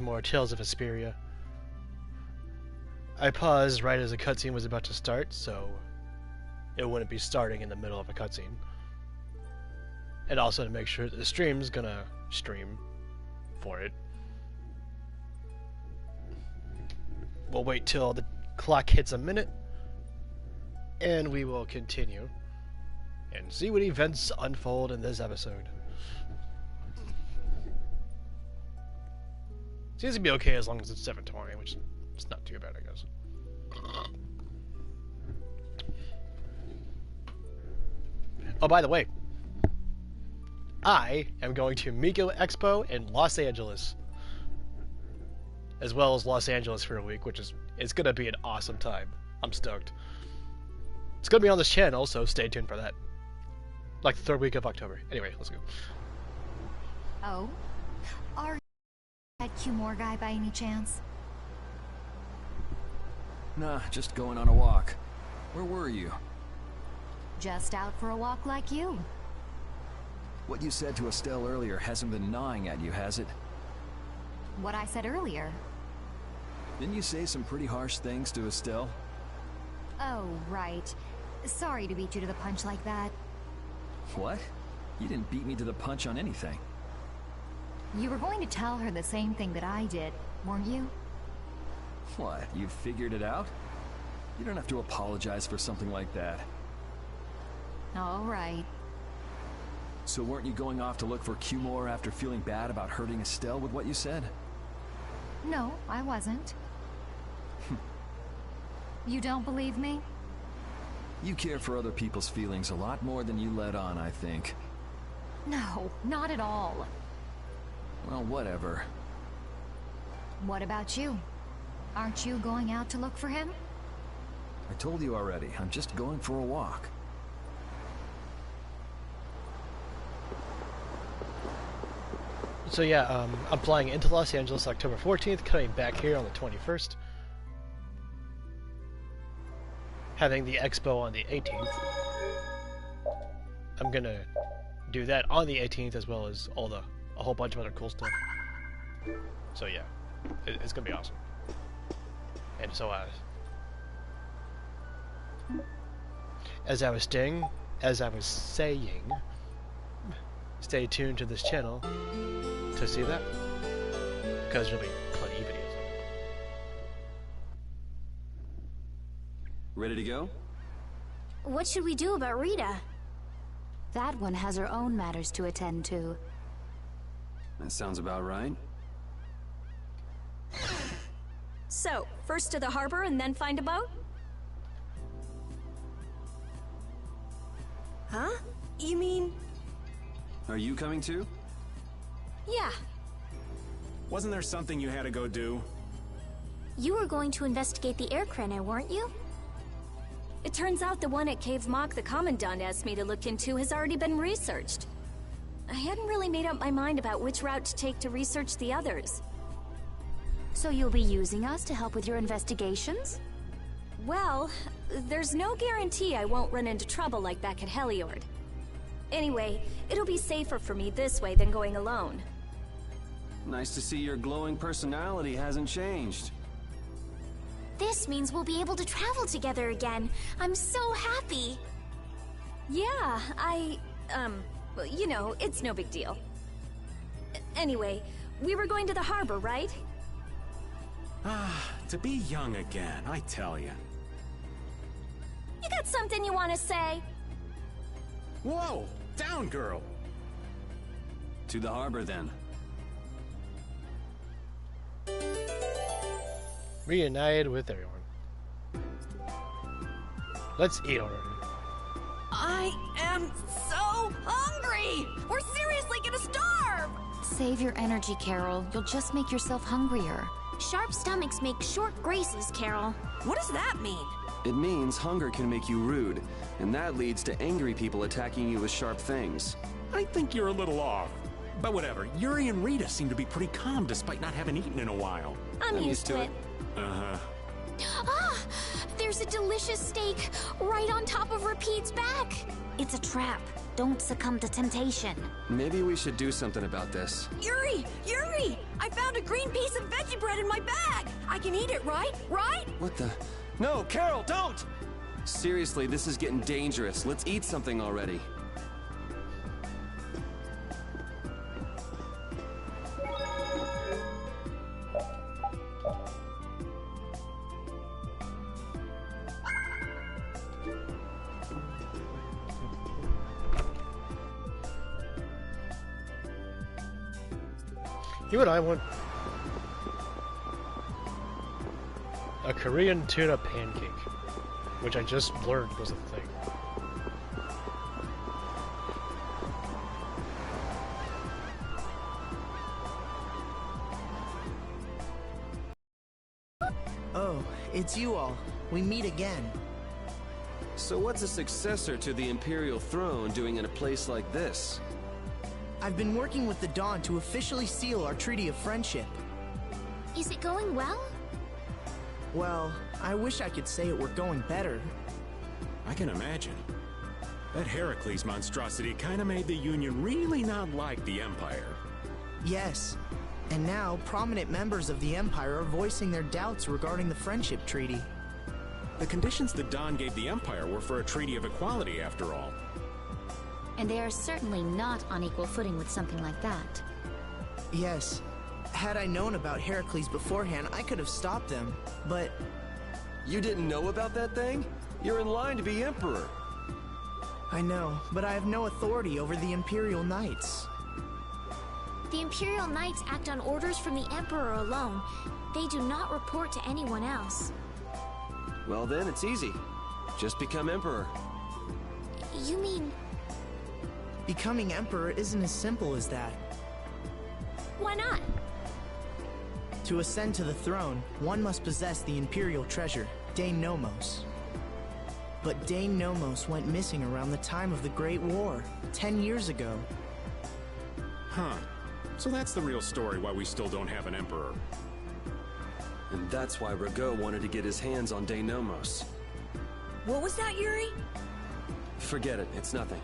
More Tales of Vesperia. I paused right as a cutscene was about to start, so it wouldn't be starting in the middle of a cutscene. And also to make sure that the stream's gonna stream for it. We'll wait till the clock hits a minute, and we will continue and see what events unfold in this episode. Seems to be okay as long as it's 7:20, which is not too bad, I guess. Oh, by the way, I am going to Miko Expo in Los Angeles, as well as Los Angeles for a week, which is it's gonna be an awesome time. I'm stoked. It's gonna be on this channel, so stay tuned for that. Like the 3rd week of October. Anyway, let's go. Oh, are you that Q-More guy by any chance? Nah, just going on a walk. Where were you? Just out for a walk like you. What you said to Estelle earlier hasn't been gnawing at you, has it? What I said earlier. Didn't you say some pretty harsh things to Estelle? Oh, right. Sorry to beat you to the punch like that. What? You didn't beat me to the punch on anything. You were going to tell her the same thing that I did, weren't you? What, you figured it out? You don't have to apologize for something like that. All right. So weren't you going off to look for Q-More after feeling bad about hurting Estelle with what you said? No, I wasn't. You don't believe me? You care for other people's feelings a lot more than you let on, I think. No, not at all. Well, whatever. What about you? Aren't you going out to look for him? I told you already, I'm just going for a walk. So yeah, I'm flying into Los Angeles October 14th, coming back here on the 21st. Having the expo on the 18th. I'm gonna do that on the 18th as well as a whole bunch of other cool stuff. So yeah, it's gonna be awesome. And so as I was saying, stay tuned to this channel to see that, because there'll be plenty of videos. Ready to go? What should we do about Rita? That one has her own matters to attend to. That sounds about right. So, first to the harbor and then find a boat? Huh? You mean... Are you coming too? Yeah. Wasn't there something you had to go do? You were going to investigate the air craner, weren't you? It turns out the one at Cave Mock the Commandant asked me to look into has already been researched. I hadn't really made up my mind about which route to take to research the others. So you'll be using us to help with your investigations? Well, there's no guarantee I won't run into trouble like back at Heliord. Anyway, it'll be safer for me this way than going alone. Nice to see your glowing personality hasn't changed. This means we'll be able to travel together again. I'm so happy. Yeah, well, you know, it's no big deal. Anyway, we were going to the harbor, right? Ah, to be young again, I tell ya. You got something you want to say? Whoa! Down, girl! To the harbor, then. Reunited with everyone. Let's eat already. I am so hungry! We're seriously gonna starve! Save your energy, Carol. You'll just make yourself hungrier. Sharp stomachs make short graces, Carol. What does that mean? It means hunger can make you rude, and that leads to angry people attacking you with sharp things. I think you're a little off. But whatever, Yuri and Rita seem to be pretty calm despite not having eaten in a while. I'm used to it. Uh-huh. Ah! There's a delicious steak right on top of Rapide's back! It's a trap. Don't succumb to temptation. Maybe we should do something about this. Yuri! Yuri! I found a green piece of veggie bread in my bag! I can eat it, right? Right? What the? No, Carol, don't! Seriously, this is getting dangerous. Let's eat something already. You and I want a Korean tuna pancake, which I just learned was a thing. Oh, it's you all. We meet again. So what's a successor to the Imperial throne doing in a place like this? I've been working with the Dawn to officially seal our Treaty of Friendship. Is it going well? Well, I wish I could say it were going better. I can imagine. That Heracles monstrosity kinda made the Union really not like the Empire. Yes. And now, prominent members of the Empire are voicing their doubts regarding the Friendship Treaty. The conditions the Dawn gave the Empire were for a treaty of equality, after all. And they are certainly not on equal footing with something like that. Yes. Had I known about Heracles beforehand, I could have stopped them, but... You didn't know about that thing? You're in line to be Emperor. I know, but I have no authority over the Imperial Knights. The Imperial Knights act on orders from the Emperor alone. They do not report to anyone else. Well then, it's easy. Just become Emperor. You mean... Becoming Emperor isn't as simple as that. Why not? To ascend to the throne, one must possess the Imperial treasure, Dane Nomos. But Dane Nomos went missing around the time of the Great War, 10 years ago. Huh. So that's the real story why we still don't have an Emperor. And that's why Rago wanted to get his hands on Dane Nomos. What was that, Yuri? Forget it, it's nothing.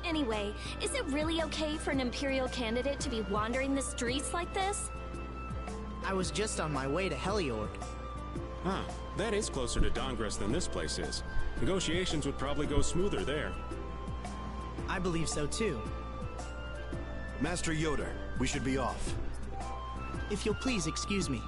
Anyway, is it really okay for an Imperial candidate to be wandering the streets like this? I was just on my way to Heliord. Huh. That is closer to Dongres than this place is. Negotiations would probably go smoother there. I believe so too. Master Yoder, we should be off. If you'll please excuse me.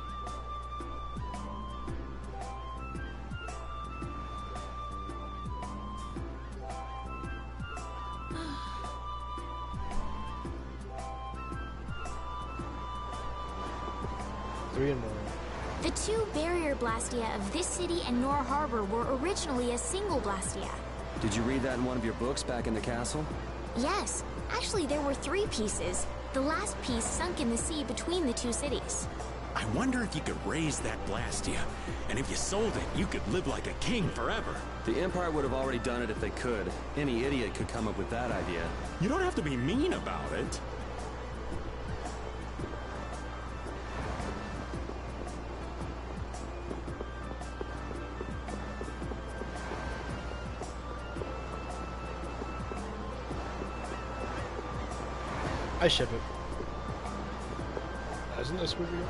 The two barrier blastia of this city and Nor Harbor were originally a single blastia. Did you read that in one of your books back in the castle? Yes. Actually, there were 3 pieces. The last piece sunk in the sea between the 2 cities. I wonder if you could raise that Blastia. And if you sold it, you could live like a king forever. The Empire would have already done it if they could. Any idiot could come up with that idea. You don't have to be mean about it. I ship it. Isn't this where we are?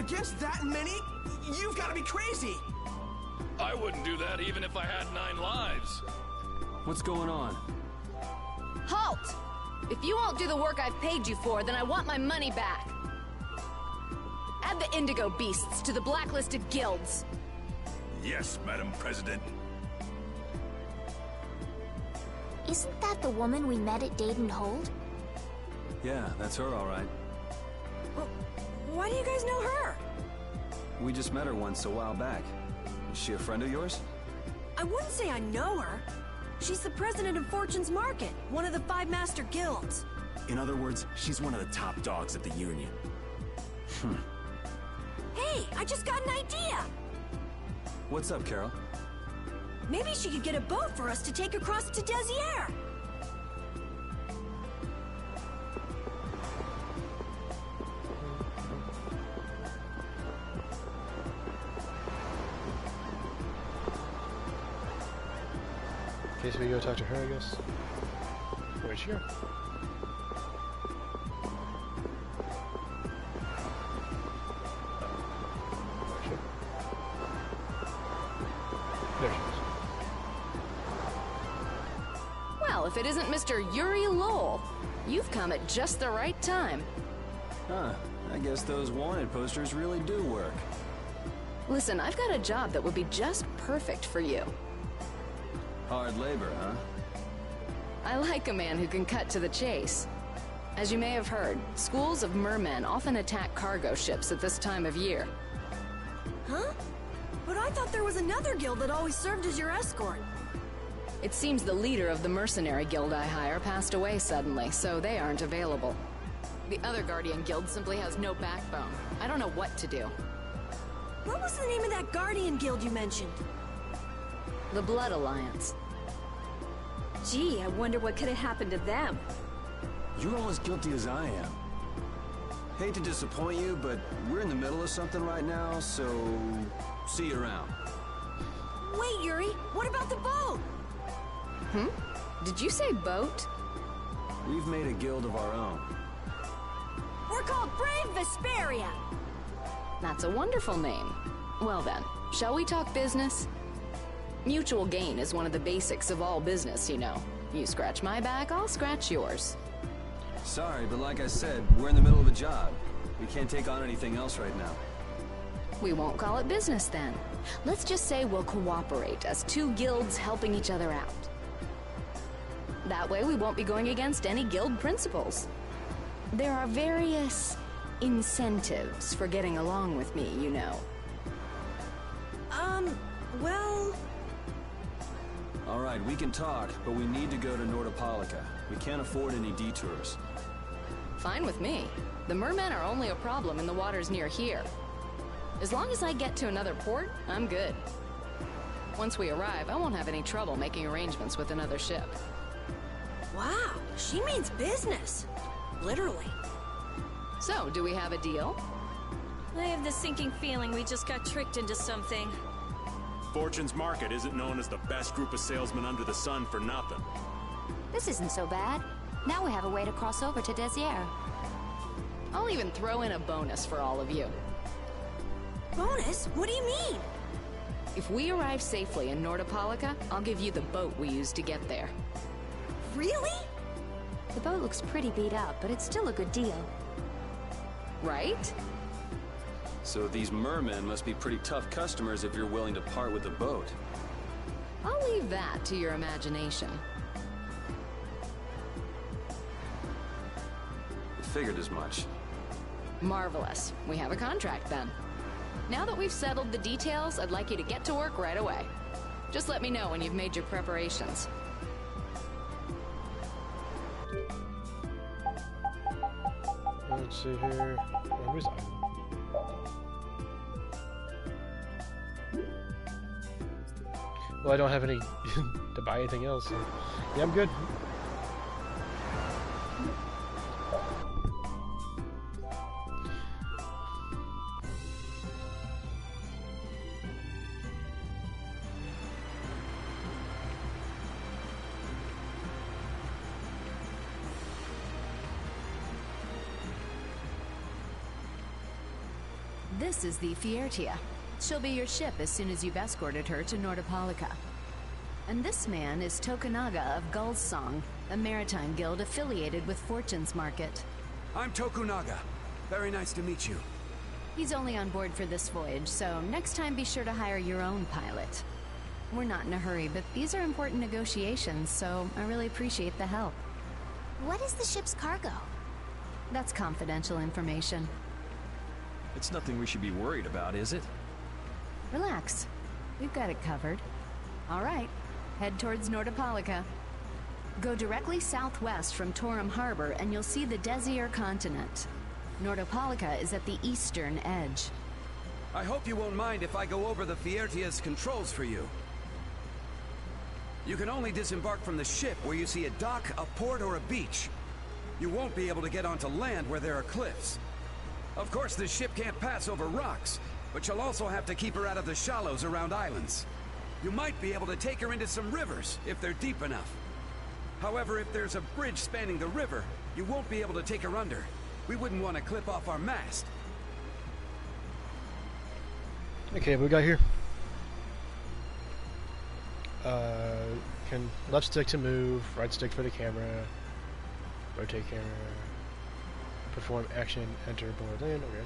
Against that many? You've got to be crazy! I wouldn't do that even if I had 9 lives. What's going on? Halt! If you won't do the work I've paid you for, then I want my money back. Add the Indigo Beasts to the blacklisted guilds. Yes, Madam President. Isn't that the woman we met at Dayton Hold? Yeah, that's her all right. Well, why do you guys know her? We just met her once a while back. Is she a friend of yours? I wouldn't say I know her. She's the president of Fortune's Market, one of the 5 master guilds. In other words, she's one of the top dogs at the Union. Hey, I just got an idea! What's up, Carol? Maybe she could get a boat for us to take across to Desier. guess we go talk to her, I guess. Where's she go? There she is. Well, if it isn't Mr. Yuri Lowell, you've come at just the right time. Huh. I guess those wanted posters really do work. Listen, I've got a job that would be just perfect for you. Hard labor, huh? I like a man who can cut to the chase. As you may have heard, schools of mermen often attack cargo ships at this time of year. Huh? But I thought there was another guild that always served as your escort. It seems the leader of the mercenary guild I hire passed away suddenly, so they aren't available. The other Guardian guild simply has no backbone. I don't know what to do. What was the name of that Guardian guild you mentioned? The Blood Alliance. Gee, I wonder what could have happened to them. You're all as guilty as I am. Hate to disappoint you, but we're in the middle of something right now, so see you around. Wait, Yuri, what about the boat? Did you say boat? We've made a guild of our own. We're called Brave Vesperia. That's a wonderful name. Well then, shall we talk business? Mutual gain is one of the basics of all business, you know. You scratch my back, I'll scratch yours. Sorry, but like I said, we're in the middle of a job. We can't take on anything else right now. We won't call it business then. Let's just say we'll cooperate as two guilds helping each other out. That way we won't be going against any guild principles. There are various incentives for getting along with me, you know. Well... Alright, we can talk, but we need to go to Nordopolica. We can't afford any detours. Fine with me. The mermen are only a problem in the waters near here. As long as I get to another port, I'm good. Once we arrive, I won't have any trouble making arrangements with another ship. Wow, she means business. Literally. So, do we have a deal? I have the sinking feeling we just got tricked into something. Fortune's Market isn't known as the best group of salesmen under the sun for nothing. This isn't so bad. Now we have a way to cross over to Desier. I'll even throw in a bonus for all of you. Bonus? What do you mean? If we arrive safely in Nordopolica, I'll give you the boat we used to get there. Really? The boat looks pretty beat up, but it's still a good deal. Right? So these mermen must be pretty tough customers if you're willing to part with the boat. I'll leave that to your imagination. Figured as much. Marvelous. We have a contract then. Now that we've settled the details, I'd like you to get to work right away. Just let me know when you've made your preparations. Let's see here. Where's Island? Well, I don't have any to buy anything else. So. Yeah, I'm good. This is the Vesperia. She'll be your ship as soon as you've escorted her to Nordopolica. And this man is Tokunaga of Gull's Song, a maritime guild affiliated with Fortune's Market. I'm Tokunaga. Very nice to meet you. He's only on board for this voyage, so next time be sure to hire your own pilot. We're not in a hurry, but these are important negotiations, so I really appreciate the help. What is the ship's cargo? That's confidential information. It's nothing we should be worried about, is it? Relax. We've got it covered. All right. Head towards Nordopolica. Go directly southwest from Torum Harbor and you'll see the Desier continent. Nordopolica is at the eastern edge. I hope you won't mind if I go over the Vespertia's controls for you. You can only disembark from the ship where you see a dock, a port, or a beach. You won't be able to get onto land where there are cliffs. Of course, the ship can't pass over rocks, but you'll also have to keep her out of the shallows around islands. You might be able to take her into some rivers, if they're deep enough. However, if there's a bridge spanning the river, you won't be able to take her under. We wouldn't want to clip off our mast. Okay, what we got here? Can left stick to move, right stick for the camera, rotate camera, perform action, enter board land, okay.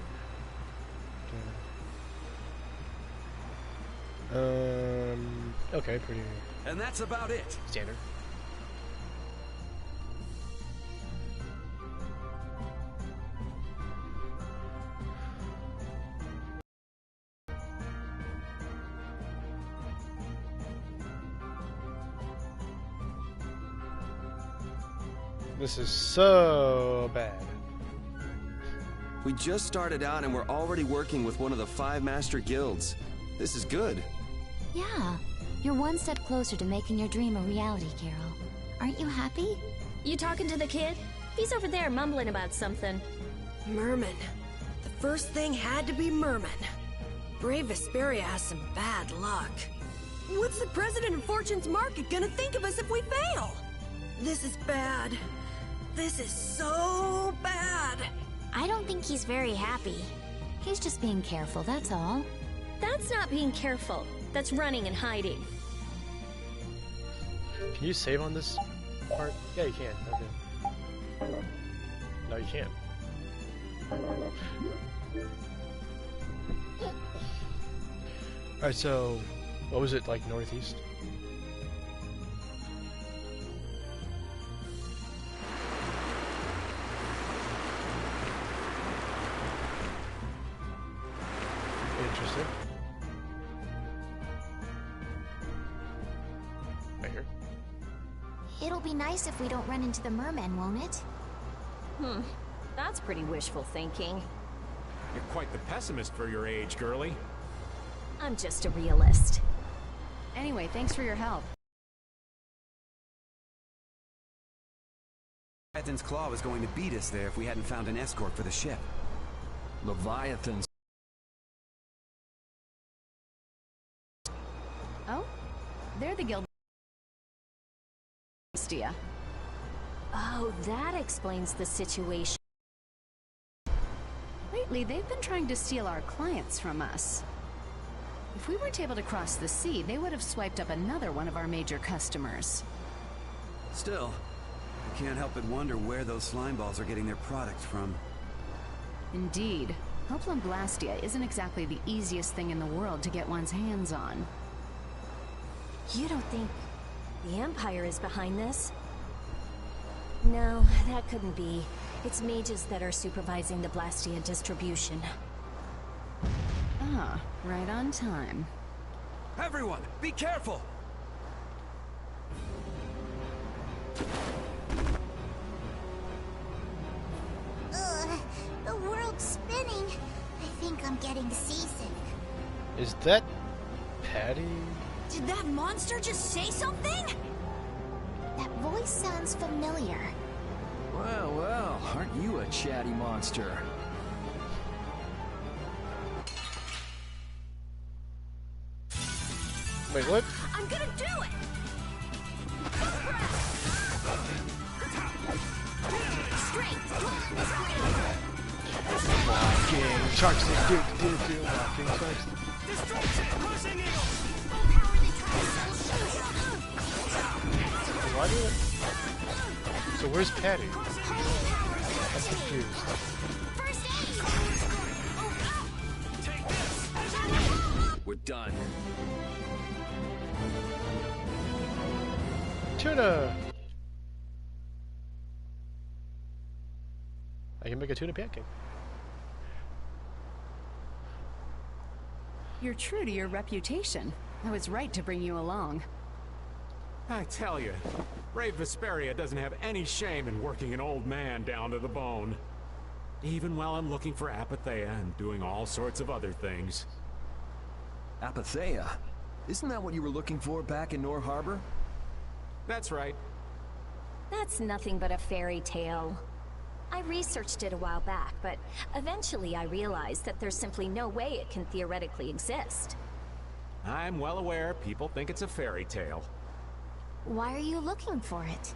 Okay, pretty And that's about it. Standard. This is so bad. We just started out and we're already working with one of the 5 master guilds. This is good. Yeah, you're one step closer to making your dream a reality, Carol. Aren't you happy? You talking to the kid? He's over there mumbling about something. Merman. The first thing had to be Merman. Brave Vesperia has some bad luck. What's the president of Fortune's Market gonna think of us if we fail? This is bad. This is so bad. I don't think he's very happy. He's just being careful, that's all. That's not being careful. That's running and hiding. Can you save on this part? Yeah, you can. Okay. No, you can't. Alright, so what was it, like northeast? Interesting. Right here. It'll be nice if we don't run into the mermen, won't it? That's pretty wishful thinking. You're quite the pessimist for your age, girlie. I'm just a realist. Anyway, thanks for your help. Leviathan's Claw was going to beat us there if we hadn't found an escort for the ship. Leviathan's... Oh? They're the guild... Vesperia. Oh, that explains the situation. Lately, they've been trying to steal our clients from us. If we weren't able to cross the sea, they would have swiped up another one of our major customers. Still, I can't help but wonder where those slime balls are getting their product from. Indeed. Hopeland Blastia isn't exactly the easiest thing in the world to get one's hands on. You don't think the Empire is behind this? No, that couldn't be. It's mages that are supervising the Blastia distribution. Ah, right on time. Everyone, be careful! The world's spinning. I think I'm getting seasick. Is that Patty? Did that monster just say something? That voice sounds familiar. Well, well, aren't you a chatty monster? Wait, what? I'm gonna do it! Walking sharks, walking sharks. Why do it? So where's Patty? I'm confused. We're done. Tuna! I can make a tuna pancake. You're true to your reputation. I was right to bring you along. I tell you, Brave Vesperia doesn't have any shame in working an old man down to the bone. Even while I'm looking for Apatheia and doing all sorts of other things. Apatheia? Isn't that what you were looking for back in Nor Harbor? That's right. That's nothing but a fairy tale. I researched it a while back, but eventually I realized that there's simply no way it can theoretically exist. I'm well aware people think it's a fairy tale. Why are you looking for it?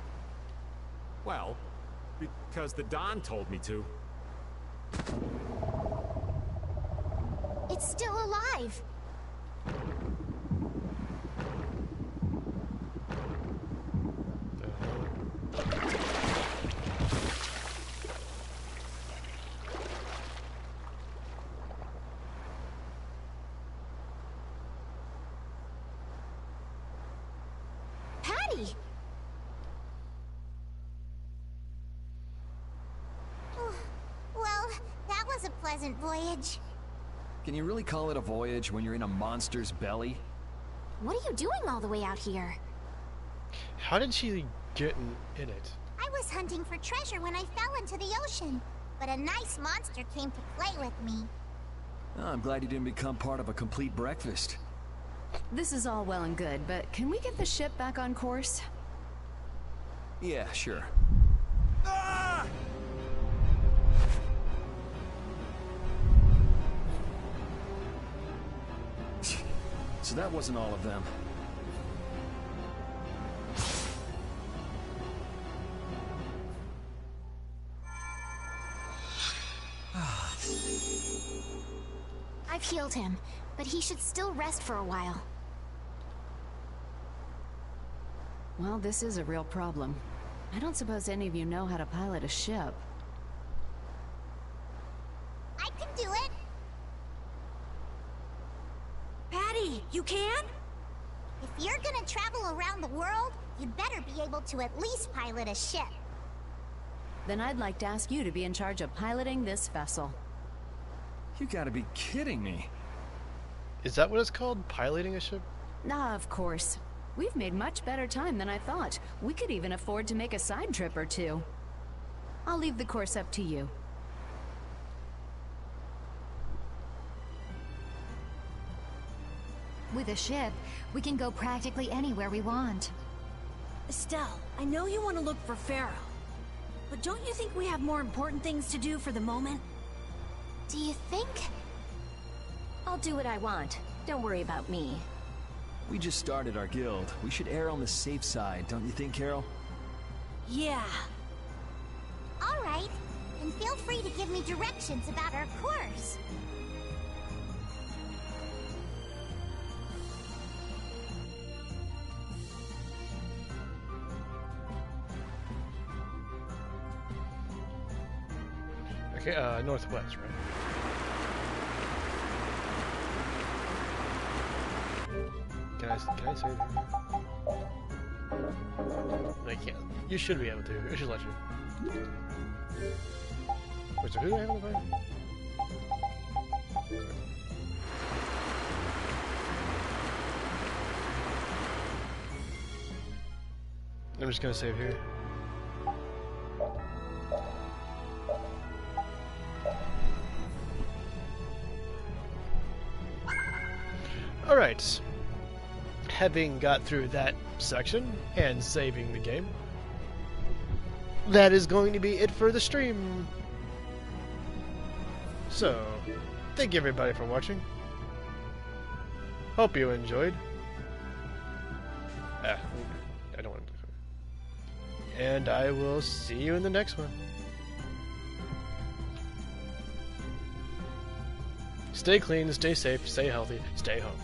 Well, because the Don told me to. It's still alive! Patty! Well, that was a pleasant voyage. Can you really call it a voyage when you're in a monster's belly? What are you doing all the way out here? How did she get in it? I was hunting for treasure when I fell into the ocean, but a nice monster came to play with me. Oh, I'm glad you didn't become part of a complete breakfast. This is all well and good, but can we get the ship back on course? Yeah, sure. So that wasn't all of them. I've healed him, but he should still rest for a while. Well, this is a real problem. I don't suppose any of you know how to pilot a ship. I can do it. Patty, you can? If you're gonna travel around the world, you'd better be able to at least pilot a ship. Then I'd like to ask you to be in charge of piloting this vessel. You gotta be kidding me. Is that what it's called? Piloting a ship? Ah, of course. We've made much better time than I thought. We could even afford to make a side trip or two. I'll leave the course up to you. With a ship, we can go practically anywhere we want. Estelle, I know you want to look for Pharaoh, but don't you think we have more important things to do for the moment? Do you think? I'll do what I want. Don't worry about me. We just started our guild. We should err on the safe side, don't you think, Carol? Yeah. All right, and feel free to give me directions about our course. Okay, northwest, right? Can I save here? I can't. You should be able to. It should let you. Wait, so who do I have on the phone? I'm just gonna save here. Alright, having got through that section and saving the game, that is going to be it for the stream. So, thank you everybody for watching. Hope you enjoyed. I don't want to. And I will see you in the next one. Stay clean, stay safe, stay healthy, stay home.